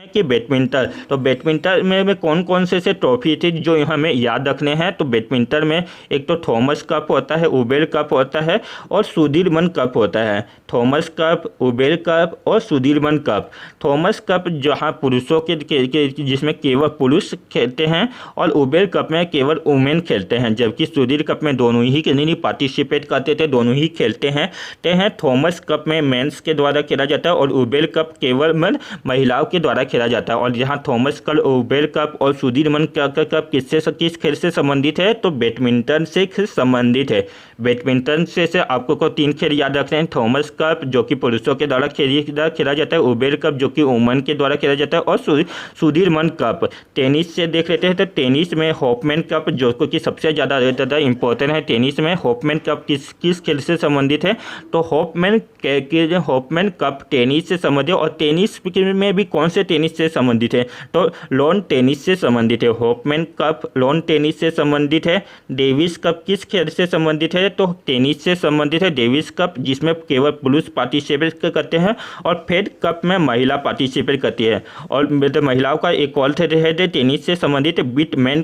है कि बैडमिंटन, तो बैडमिंटन में कौन कौन से ट्रॉफी थी जो हमें याद रखने हैं। तो बैडमिंटन में एक तो थॉमस कप होता है, उबेर कप होता है और सुधीरमन कप होता है। थॉमस कप, उबेर कप और सुधीरमन कप। थॉमस कप जहां पुरुषों के जिसमें केवल पुरुष खेलते हैं और उबेर कप में केवल वुमेन खेलते हैं, जबकि सुधीर कप में दोनों ही के नहीं पार्टिसिपेट करते थे, दोनों ही खेलते हैं। थॉमस कप में मेंस के द्वारा खेला जाता है और उबेर कप केवल महिलाओं के द्वारा खेला जाता है। और यहाँ थॉमस कप, उबेर कप और सुधीरमन कप किस खेल से संबंधित है, तो बैडमिंटन से संबंधित है। बैडमिंटन से आपको को 3 खेल याद रखते हैं। थॉमस कप जो कि पुरुषों के द्वारा खेला जाता है, उबेर कप जो कि वुमेन के द्वारा खेला जाता है और सुधीरमन कप। टेनिस से देख लेते हैं, तो टेनिस में होपमैन कप जो कि सबसे ज़्यादा इंपॉर्टेंट है। टेनिस में होपमैन कप किस खेल से संबंधित है, तो होपमैन कप टेनिस से संबंधित है। और टेनिस में भी कौन से टेनिस से संबंधित है, तो लॉन टेनिस से संबंधित है। होपमैन कप लॉन टेनिस से संबंधित है। डेविस कप किस खेल से संबंधित है, तो टेनिस से संबंधित है। डेविस कप जिसमें केवल पुरुष पार्टिसिपेट करते हैं और फेड कप में महिला पार्टिसिपेट करती है। और महिलाओं का एक और है टेनिस से संबंधित है बिटमैन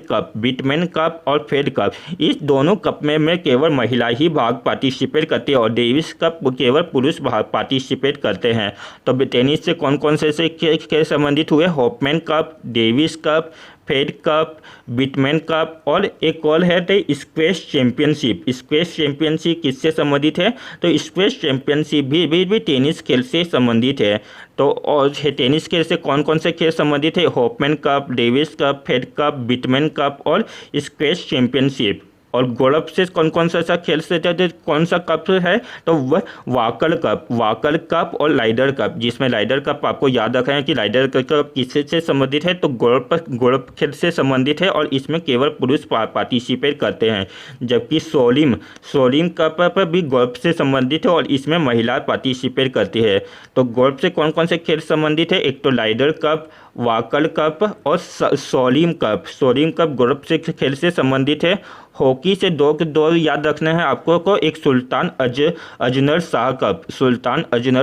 कप और फेड कप। इस दोनों कप में केवल महिला ही भाग पार्टिसिपेट करती है और डेविस कप केवल पुरुष भाग पार्टिसिपेट करते हैं। तो टेनिस से कौन कौन से खेल संबंधित हुए, Hopman cup, Davis cup, Fed cup, Whitman cup और एक और है तो स्क्वैश चैंपियनशिप। स्क्वैश चैंपियनशिप किससे संबंधित है, तो स्क्वैश चैंपियनशिप भी टेनिस खेल से संबंधित है। तो और टेनिस खेल से कौन कौन से खेल संबंधित है, Hopman cup, Davis cup, Fed cup, Whitman cup और स्क्वैश चैंपियनशिप। और गोल्फ से कौन कौन सा खेल से कौन सा कप है, तो वह वाकर कप और लाइडर कप, जिसमें लाइडर कप आपको याद रखना है कि लाइडर कप किससे संबंधित है, तो गोल्फ खेल से संबंधित है और इसमें केवल पुरुष पार्टिसिपेट करते हैं। जबकि सोलिम कप भी गोल्फ से संबंधित है और इसमें महिला पार्टिसिपेट करती है। तो गोल्फ से कौन कौन से खेल संबंधित है, एक तो लाइडर कप, वाकर कप और सोलिम कप गोल्फ से खेल से संबंधित है। हॉकी से दो याद रखना है आपको को, एक सुल्तान अजनर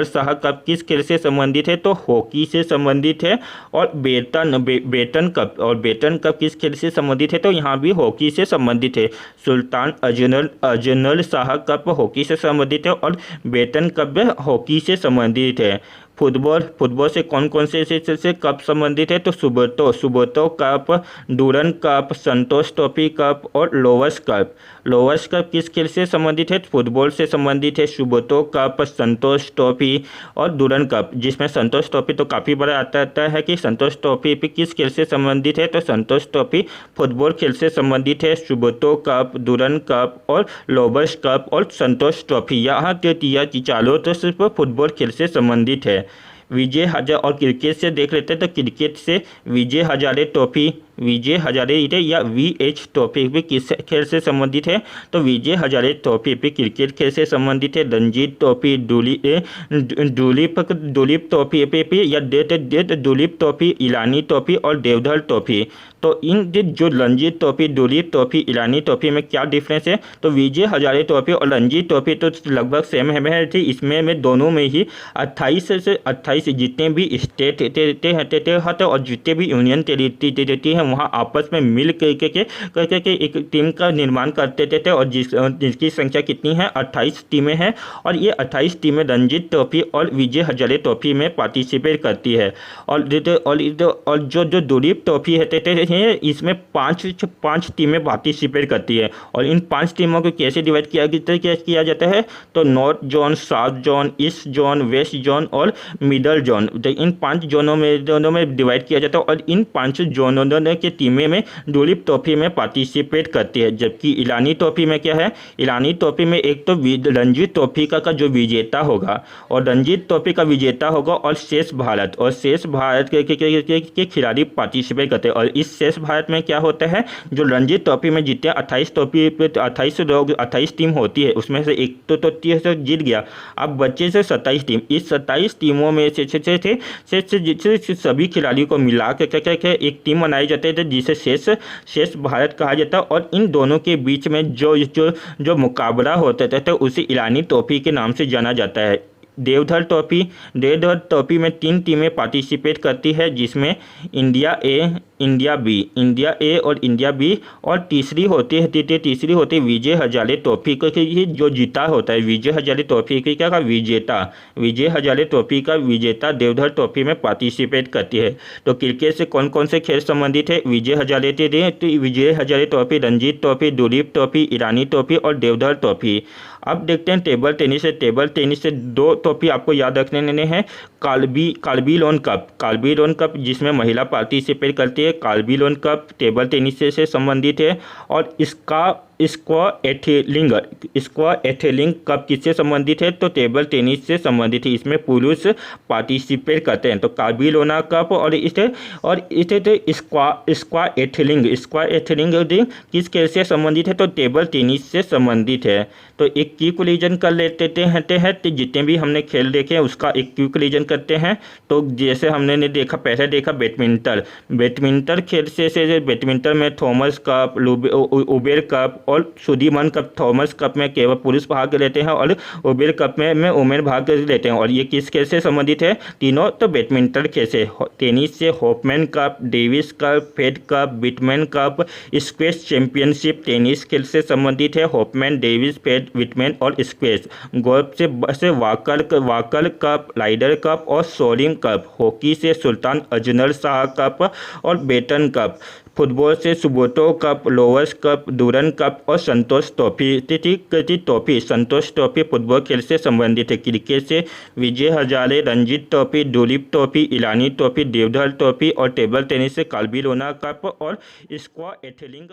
शाह कप किस खेल से संबंधित है, तो हॉकी से संबंधित है। और बेटन कप किस खेल से संबंधित है, तो यहाँ भी हॉकी से संबंधित है। सुल्तान अजनर शाह कप हॉकी से संबंधित है और बेटन कप हॉकी से संबंधित है। फुटबॉल से कौन कौन से कप संबंधित है, तो सुब्रतो कप, डूरन कप, संतोष ट्रॉफी कप और लोवर्स कप किस खेल से संबंधित है, फुटबॉल से संबंधित है। सुब्रतो कप, संतोष ट्रॉफी और डूरन कप, जिसमें संतोष ट्रॉफी तो काफ़ी बड़ा आता है कि संतोष ट्रॉफी किस खेल से संबंधित है, तो संतोष ट्रॉफी फुटबॉल खेल से संबंधित है। सुब्रतो कप, डूरन कप और लोवर्स कप और संतोष ट्रॉफी यहाँ चारों तो सिर्फ फुटबॉल खेल से संबंधित है। विजय हजारे और क्रिकेट से देख लेते हैं, तो क्रिकेट से विजय हजारे या VH ट्रॉफी भी किस खेल से संबंधित है, तो विजय हजारे ट्रॉफी भी क्रिकेट खेल से संबंधित है। रणजी ट्रॉफी, दुलीप ट्रॉफी या दुलीप ट्रॉफी, ईरानी ट्रॉफी और देवधर ट्रॉफी। तो इन जो Ranji trophy, Duleep trophy, Irani trophy में क्या डिफरेंस है, तो विजय हजारे ट्रॉफी और रणजी ट्रॉफी तो लगभग सेम है थी। इसमें दोनों में ही 28 से 28 जितने भी स्टेट हैं और जितने भी यूनियन टेरिटरी हैं वहाँ आपस में मिल करके एक टीम का निर्माण करते थे और जिसकी संख्या कितनी है, 28 टीमें हैं। और ये 28 टीमें रणजी ट्रॉफी और विजय हजारे ट्रॉफी में पार्टिसिपेट करती है। और जो दुलीप ट्रॉफी है इसमें पाँच टीमें पार्टिसिपेट करती है। और इन 5 टीमों को कैसे डिवाइड किया जाता है, तो north zone, south zone, east zone, west zone और मिडल जोन, तो इन 5 जोनों में डिवाइड किया जाता है। और इन 5 जोनों की टीमें में दुलीप ट्रॉफी में पार्टिसिपेट करती है। जबकि ईरानी ट्रॉफी में क्या है, ईरानी ट्रॉफी में एक तो रणजी ट्रॉफी का जो विजेता होगा और रणजी ट्रॉफी का विजेता होगा और शेष भारत के खिलाड़ी पार्टिसिपेट करते हैं। और इस शेष भारत में क्या होता है, जो रणजी ट्रॉफी में जीते 28 टीम होती है, उसमें से एक तो जीत गया, अब बच्चे से 27 टीम। इस 27 टीमों में से सभी खिलाड़ियों को मिला के एक टीम बनाई जाती है जिसे शेष भारत कहा जाता है। और इन दोनों के बीच में जो मुकाबला होता था तो उसे ईरानी ट्रॉफी के नाम से जाना जाता है। देवधर ट्रॉफी में 3 टीमें पार्टिसिपेट करती है, जिसमें इंडिया ए, इंडिया ए और इंडिया बी, और तीसरी होती है विजय हजारे ट्रॉफी की, जो जीता होता है विजय हजारे ट्रॉफी की क्या का विजय हजारे ट्रॉफी का विजेता देवधर ट्रॉफी में पार्टिसिपेट करती है। तो क्रिकेट से कौन कौन से खेल संबंधित है? Vijay Hazare trophy, Ranji trophy, Duleep trophy, Irani trophy और देवधर ट्रॉफी। अब देखते हैं टेबल टेनिस से 2 ट्रॉफी आपको याद रखने हैं। कार्बिलोन कप जिसमें महिला पार्टिसिपेट करती है, कार्बिलोन कप टेबल टेनिस से संबंधित है। और स्क्वाश एथलीट कप किससे संबंधित है? तो टेबल टेनिस से संबंधित है, इसमें पुरुष पार्टिसिपेट करते हैं। तो कार्बिलोना कप और स्क्वाश एथलीट किस खेल से संबंधित है? तो टेबल टेनिस से संबंधित है। तो एक क्विक रिवीजन कर लेते हैं, तो जितने भी हमने खेल देखे हैं उसका एक क्विक रिवीजन करते हैं। तो जैसे हमने पहले देखा बैडमिंटन खेल से बैडमिंटन में थॉमस कप, उबेर कप और सुदीमन कप। थॉमस कप में केवल पुरुष भाग लेते हैं और उबेर कप में वुमेन भाग लेते हैं। और ये किस खेल से संबंधित है? तीनों तो बैडमिंटन खेल से। टेनिस से Hopman cup, Davis cup, Fed cup, Wightman cup. Squash championship tennis खेल से संबंधित है, हॉफमैन, डेविस, फेड, विटमैन और स्क्वैश। गोल्फ से वाकर कप, राइडर कप और सोरिंग कप। हॉकी से सुल्तान अजनल शाह कप और बेटन कप। फुटबॉल से Subroto cup, Rovers cup, Durand cup और Santosh trophy. Santosh trophy football खेल से संबंधित है। क्रिकेट से Vijay Hazare, Ranji trophy, Duleep trophy, Irani trophy, Deodhar trophy और टेबल टेनिस से कार्बिलोना कप और स्क्वाश एथलीट